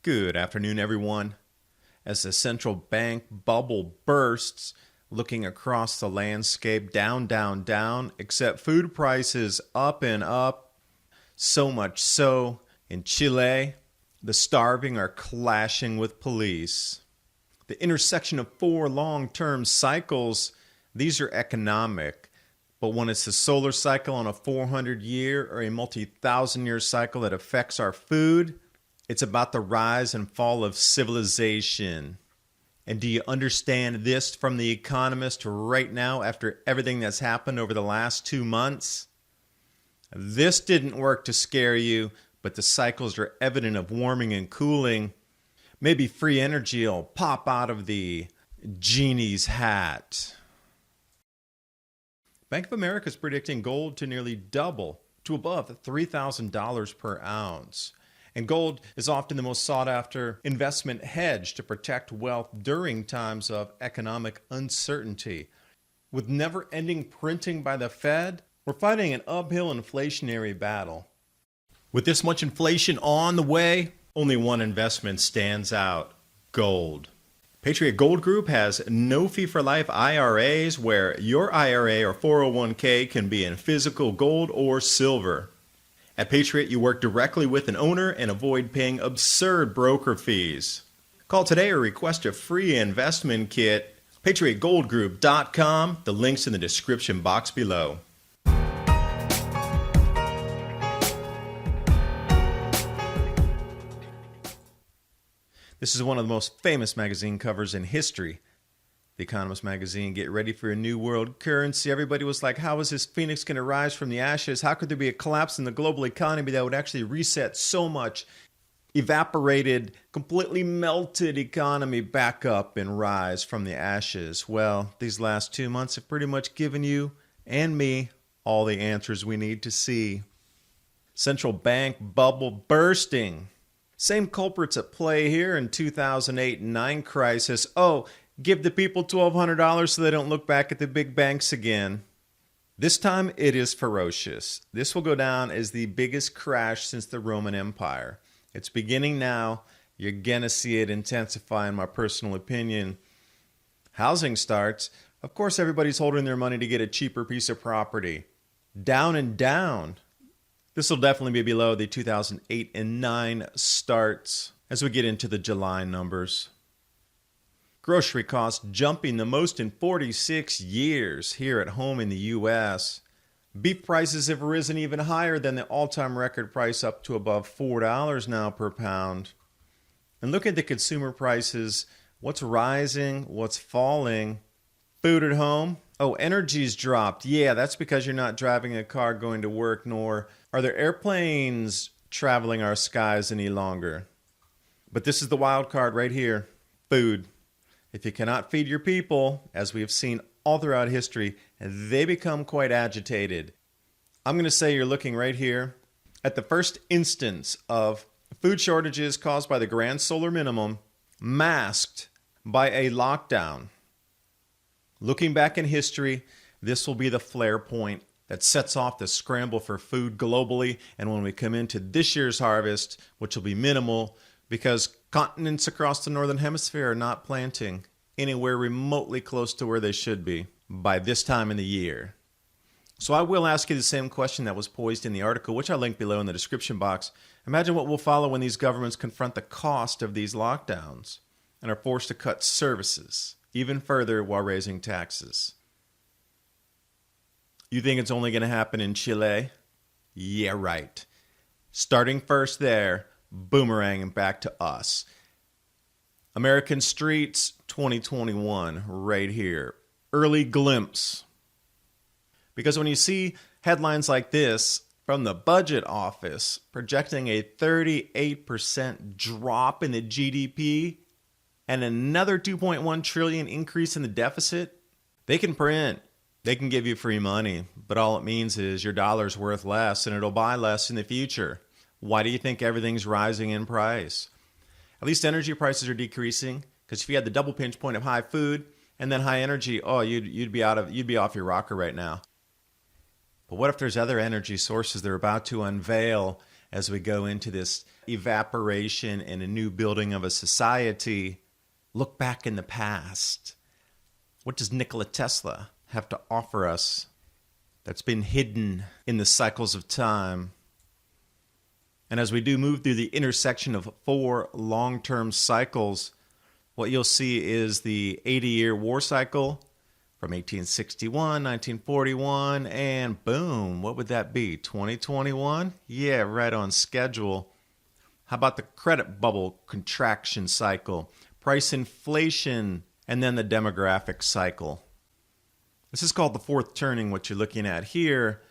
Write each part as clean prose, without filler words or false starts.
Good afternoon, everyone. As the central bank bubble bursts, looking across the landscape, down, down, down, except food prices up and up. So much so, in Chile, the starving are clashing with police. The intersection of four long-term cycles, these are economic. But when it's the solar cycle on a 400-year or a multi-thousand-year cycle that affects our food, it's about the rise and fall of civilization. And do you understand this from the Economist right now after everything that's happened over the last 2 months? This didn't work to scare you, but the cycles are evident of warming and cooling. Maybe free energy will pop out of the genie's hat. Bank of America is predicting gold to nearly double to above $3,000 per ounce. And gold is often the most sought-after investment hedge to protect wealth during times of economic uncertainty. With never-ending printing by the Fed, we're fighting an uphill inflationary battle. With this much inflation on the way, only one investment stands out: gold. Patriot Gold Group has no fee-for-life IRAs where your IRA or 401k can be in physical gold or silver. At Patriot, you work directly with an owner and avoid paying absurd broker fees. Call today or request a free investment kit. PatriotGoldGroup.com. The link's in the description box below. This is one of the most famous magazine covers in history. The Economist magazine, get ready for a new world currency. Everybody was like, how is this phoenix going to rise from the ashes? How could there be a collapse in the global economy that would actually reset so much evaporated, completely melted economy back up and rise from the ashes? Well, these last 2 months have pretty much given you and me all the answers we need to see. Central bank bubble bursting. Same culprits at play here in 2008-9 crisis. Oh, give the people $1,200 so they don't look back at the big banks again. This time it is ferocious. This will go down as the biggest crash since the Roman Empire. It's beginning now. You're going to see it intensify, in my personal opinion. Housing starts. Of course, everybody's holding their money to get a cheaper piece of property. Down and down. This will definitely be below the 2008 and 9 starts as we get into the July numbers. Grocery costs jumping the most in 46 years here at home in the U.S. Beef prices have risen even higher than the all-time record price, up to above $4 now per pound. And look at the consumer prices. What's rising? What's falling? Food at home? Oh, energy's dropped. Yeah, that's because you're not driving a car going to work, nor are there airplanes traveling our skies any longer. But this is the wild card right here: food. If you cannot feed your people, as we have seen all throughout history, they become quite agitated. I'm going to say you're looking right here at the first instance of food shortages caused by the Grand Solar Minimum, masked by a lockdown. Looking back in history, this will be the flare point that sets off the scramble for food globally. And when we come into this year's harvest, which will be minimal, because continents across the Northern Hemisphere are not planting anywhere remotely close to where they should be by this time in the year. So I will ask you the same question that was posed in the article, which I link below in the description box. Imagine what will follow when these governments confront the cost of these lockdowns and are forced to cut services even further while raising taxes. You think it's only going to happen in Chile? Yeah, right. Starting first there, boomeranging back to us. American Streets 2021 right here. Early glimpse. Because when you see headlines like this from the budget office projecting a 38% drop in the GDP and another 2.1 trillion increase in the deficit, they can print. They can give you free money, but all it means is your dollar's worth less and it'll buy less in the future. Why do you think everything's rising in price? At least energy prices are decreasing, because if you had the double pinch point of high food and then high energy, oh, you'd be off your rocker right now. But what if there's other energy sources they're about to unveil as we go into this evaporation and a new building of a society, look back in the past. What does Nikola Tesla have to offer us that's been hidden in the cycles of time? And as we do move through the intersection of 4 long-term cycles, what you'll see is the 80-year war cycle from 1861, 1941, and boom, what would that be, 2021? Yeah, right on schedule. How about the credit bubble contraction cycle, price inflation, and then the demographic cycle? This is called the fourth turning, what you're looking at here.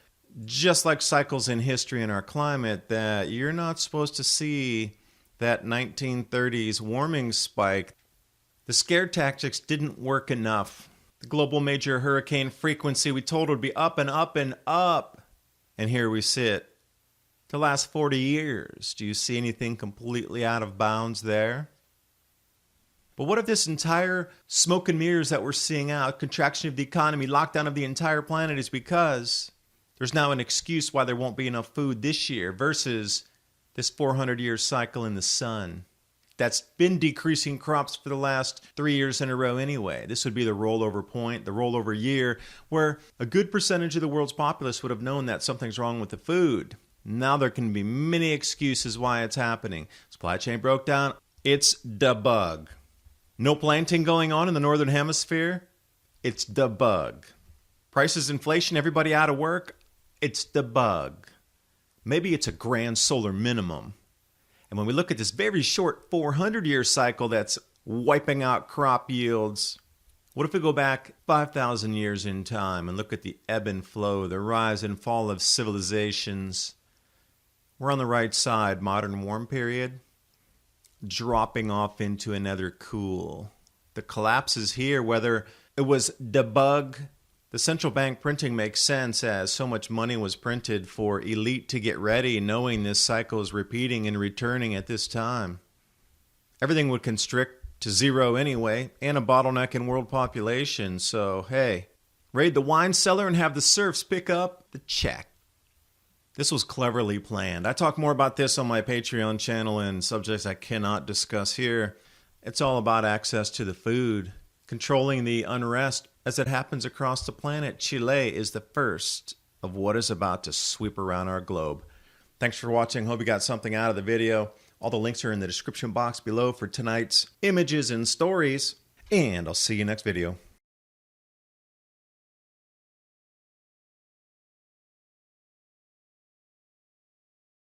Just like cycles in history and our climate, that you're not supposed to see that 1930s warming spike. The scare tactics didn't work enough. The global major hurricane frequency we told would be up and up and up. And here we sit. The last 40 years, do you see anything completely out of bounds there? But what if this entire smoke and mirrors that we're seeing out, contraction of the economy, lockdown of the entire planet, is because there's now an excuse why there won't be enough food this year versus this 400-year cycle in the sun that's been decreasing crops for the last 3 years in a row anyway. This would be the rollover point, the rollover year, where a good percentage of the world's populace would have known that something's wrong with the food. Now there can be many excuses why it's happening. Supply chain broke down. It's the bug. No planting going on in the northern hemisphere. It's the bug. Prices, inflation, everybody out of work. It's the bug. Maybe it's a grand solar minimum. And when we look at this very short 400-year cycle that's wiping out crop yields, what if we go back 5,000 years in time and look at the ebb and flow, the rise and fall of civilizations? We're on the right side, modern warm period, dropping off into another cool. The collapse is here, whether it was the bug. The central bank printing makes sense as so much money was printed for elite to get ready, knowing this cycle is repeating and returning at this time. Everything would constrict to zero anyway, and a bottleneck in world population. So, hey, raid the wine cellar and have the serfs pick up the check. This was cleverly planned. I talk more about this on my Patreon channel and subjects I cannot discuss here. It's all about access to the food, controlling the unrest as it happens across the planet. Chile is the first of what is about to sweep around our globe. Thanks for watching. Hope you got something out of the video. All the links are in the description box below for tonight's images and stories. And I'll see you next video.